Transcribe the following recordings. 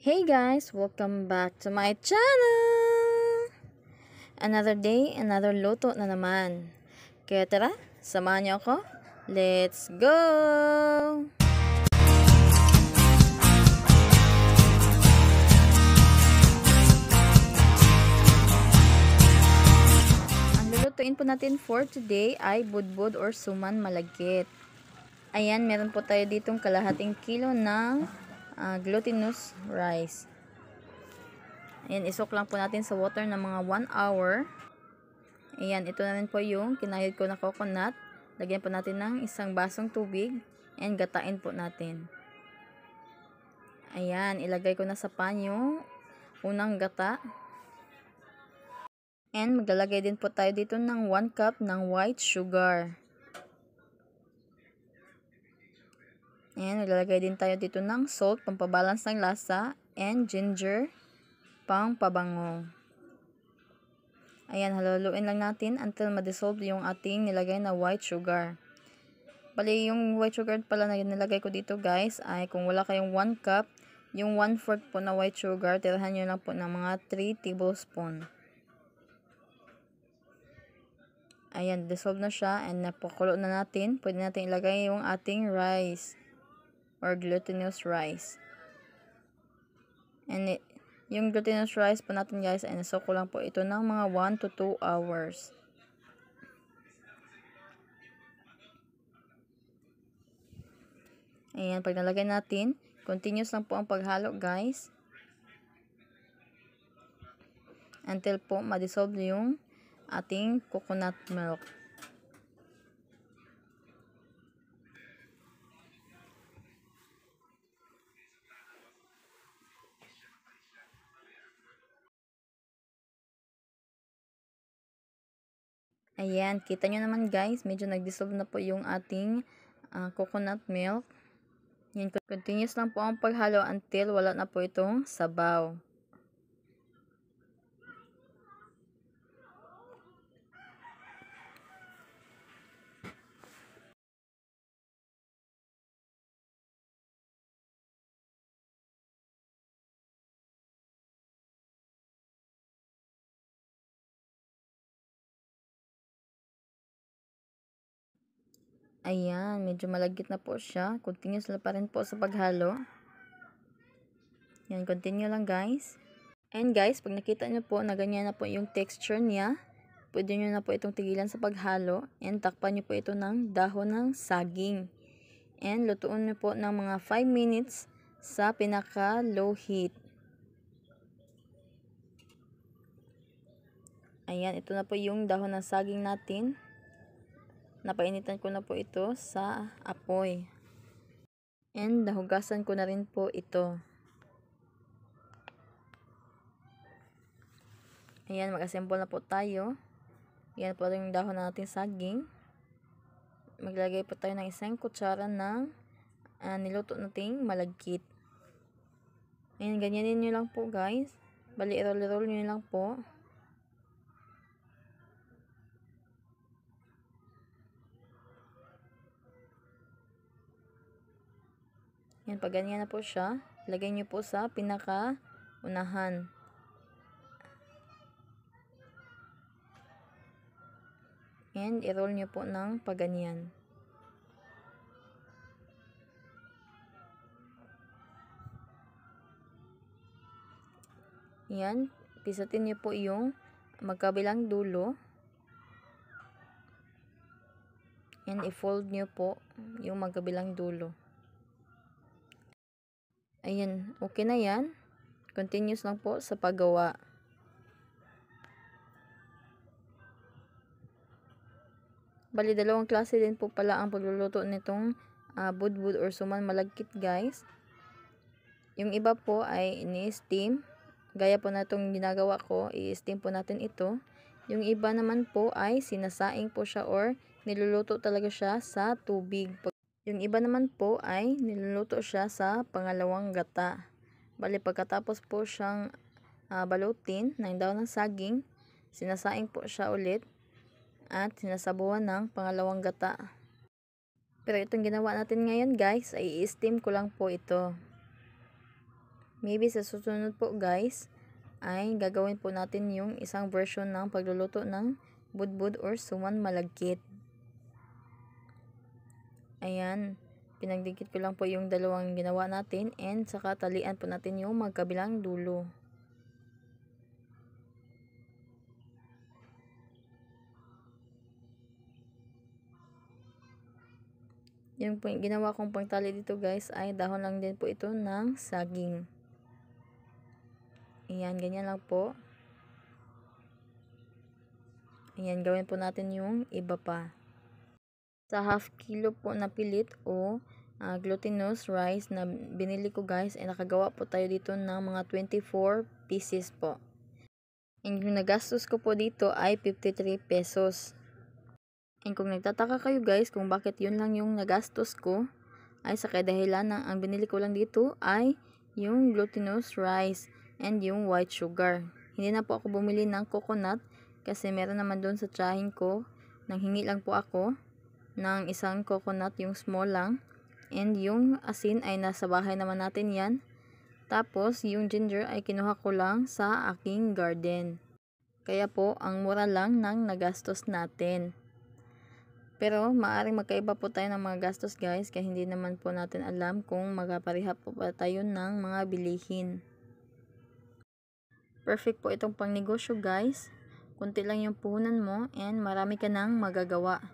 Hey guys, welcome back to my channel! Another day, another luto na naman. Kaya tara, samahan niyo ako. Let's go! Ang lulutuin po natin for today ay budbud or suman malagkit. Ayan, meron po tayo ditong kalahating kilo ng glutinous rice. Ayan, isok lang po natin sa water ng mga 1 hour. Ayan, ito na rin po yung kinahid ko na coconut. Lagyan po natin ng isang basong tubig and gatain po natin. Ayan, ilagay ko na sa pan yung unang gata. And maglalagay din po tayo dito ng 1 cup ng white sugar. And maglalagay din tayo dito ng salt, pampabalance ng lasa, and ginger, pang pabango. Ayan, haluin lang natin until ma-dissolve yung ating nilagay na white sugar. Bali, yung white sugar pala na nilagay ko dito guys, ay kung wala kayong 1 cup, yung 1/4 po na white sugar, tirahan nyo lang po ng mga 3 tablespoon. Ayan, dissolve na siya and napakulo na natin. Pwede natin ilagay yung ating rice or glutinous rice. And yung glutinous rice po natin guys, ay nasok ko lang po ito ng mga 1 to 2 hours. Ayan, pag nalagay natin, continuous lang po ang paghalo guys. Until po ma-dissolve yung ating coconut milk. Ayan, kita nyo naman guys, medyo nag-dissolve na po yung ating coconut milk. Yan, continuous lang po ang paghalo until wala na po itong sabaw. Ayan, medyo malagkit na po siya. Continuous lang pa rin po sa paghalo. Yan, continue lang guys. And guys, pag nakita nyo po na ganyan na po yung texture niya, pwede nyo na po itong tigilan sa paghalo. And takpan nyo po ito ng dahon ng saging. And lutuin nyo po ng mga 5 minutes sa pinaka low heat. Ayan, ito na po yung dahon ng saging natin. Napainitan ko na po ito sa apoy. And nahugasan ko na rin po ito. Ayan, mag-assemble na po tayo. Ayan po yung dahon natin saging. Maglagay po tayo ng isang kutsara ng niluto nating malagkit. Ayan, ganyanin nyo lang po guys. Bali, roll nyo lang po. Yan, pag ganyan na po siya, lagay nyo po sa pinaka unahan. And i-roll nyo po ng paganyan. Yan, pisatin nyo po yung magkabilang dulo. And i-fold nyo po yung magkabilang dulo. Ayan, okay na yan. Continuous lang po sa paggawa. Bali, dalawang klase din po pala ang pagluluto nitong budbud or suman malagkit guys. Yung iba po ay ini-steam. Gaya po na itong ginagawa ko, i-steam po natin ito. Yung iba naman po ay sinasaing po siya or niluluto talaga siya sa tubig. Yung iba naman po ay niluluto siya sa pangalawang gata. Bali, pagkatapos po siyang balutin ng dahon ng saging, sinasaing po siya ulit at sinasabuhan ng pangalawang gata. Pero itong ginawa natin ngayon guys, ay i-steam ko lang po ito. maybe sa susunod po guys, ay gagawin po natin yung isang version ng pagluluto ng budbud or suman malagkit. Ayan, pinagdikit ko lang po yung dalawang ginawa natin and saka talian po natin yung magkabilang dulo. Yung ginawa kong pangtali dito guys ay dahon lang din po ito ng saging. Ayan, ganyan lang po. Ayan, gawin po natin yung iba pa. Sa half kilo po na pilit o glutinous rice na binili ko guys, ay nakagawa po tayo dito ng mga 24 pieces po. And yung nagastos ko po dito ay 53 pesos. And kung nagtataka kayo guys kung bakit yun lang yung nagastos ko, ay sa kadahilan ng ang binili ko lang dito ay yung glutinous rice and yung white sugar. Hindi na po ako bumili ng coconut kasi meron naman doon sa tiyahin ko. Nanghingi lang po ako ng isang coconut, yung small lang. And yung asin ay nasa bahay naman natin yan. Tapos yung ginger ay kinuha ko lang sa aking garden. Kaya po ang mura lang ng nagastos natin. Pero maaring magkaiba po tayo ng mga gastos guys, kaya hindi naman po natin alam kung magkapareha po ba tayo ng mga bilihin. Perfect po itong pangnegosyo guys. Kunti lang yung puhunan mo and marami ka nang magagawa.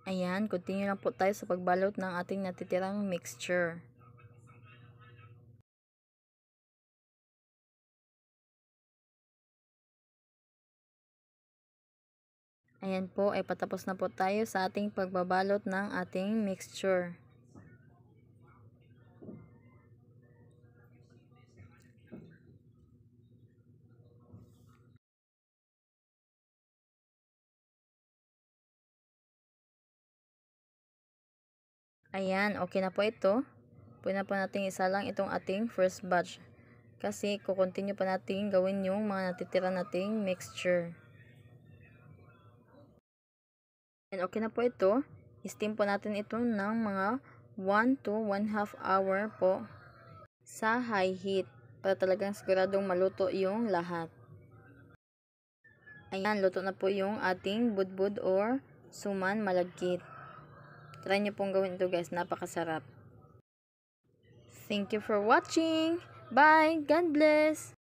Ayan, continue lang po tayo sa pagbalot ng ating natitirang mixture. Ayan po, ay patapos na po tayo sa ating pagbabalot ng ating mixture. Ayan, okay na po ito. Pwede na po natin isa lang itong ating first batch. Kasi kukontinue pa natin gawin yung mga natitira nating mixture. And okay na po ito. Steam po natin ito ng mga 1 to 1/2 hour po sa high heat para talagang siguradong maluto yung lahat. Ayan, luto na po yung ating budbud or suman malagkit. Try nyo pong gawin ito guys, napakasarap. Thank you for watching. Bye! God bless!